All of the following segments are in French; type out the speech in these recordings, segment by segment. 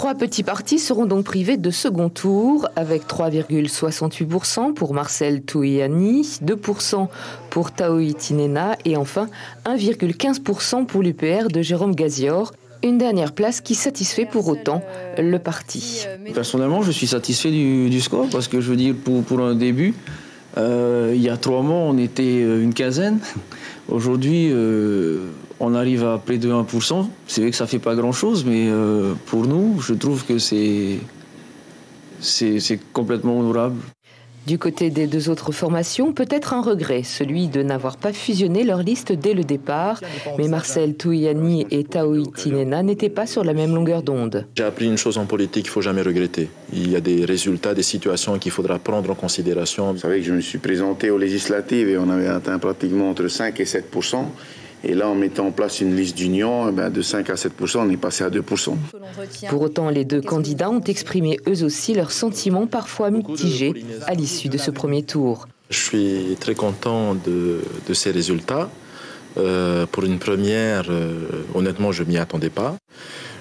3 petits partis seront donc privés de second tour, avec 3,68% pour Marcel Touihani, 2% pour Taoï Tinena et enfin 1,15% pour l'UPR de Jérôme Gazior. Une dernière place qui satisfait pour autant le parti. Personnellement, je suis satisfait du score parce que je veux dire, pour un début, il y a 3 mois, on était une quinzaine. Aujourd'hui, on arrive à près de 1%. C'est vrai que ça ne fait pas grand-chose, mais pour nous, je trouve que c'est complètement honorable. Du côté des 2 autres formations, peut-être un regret, celui de n'avoir pas fusionné leur liste dès le départ. Mais Marcel Touihani et Taoï Tinena n'étaient pas sur la même longueur d'onde. J'ai appris une chose en politique, il ne faut jamais regretter. Il y a des résultats, des situations qu'il faudra prendre en considération. Vous savez que je me suis présenté aux législatives et on avait atteint pratiquement entre 5 et 7%. Et là, en mettant en place une liste d'union, de 5 à 7%, on est passé à 2%. Pour autant, les 2 candidats ont exprimé eux aussi leurs sentiments parfois mitigés à l'issue de ce premier tour. Je suis très content de ces résultats. Pour une première, honnêtement, je ne m'y attendais pas.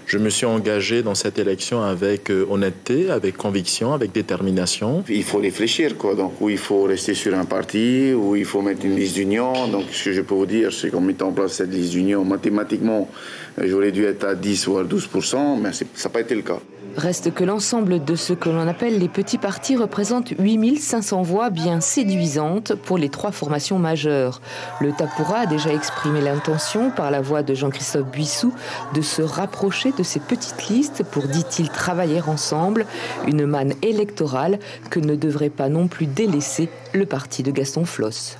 Je me suis engagé dans cette élection avec honnêteté, avec conviction, avec détermination. Il faut réfléchir, quoi. Donc, où il faut rester sur un parti, où il faut mettre une liste d'union. Donc, ce que je peux vous dire, c'est qu'en mettant en place cette liste d'union, mathématiquement, j'aurais dû être à 10 ou à 12%, mais ça n'a pas été le cas. Reste que l'ensemble de ce que l'on appelle les petits partis représente 8500 voix bien séduisantes pour les 3 formations majeures. Le Tapura a déjà exprimé l'intention, par la voix de Jean-Christophe Buissou, de se rapprocher de ces petites listes pour, dit-il, travailler ensemble. Une manne électorale que ne devrait pas non plus délaisser le parti de Gaston Flosse.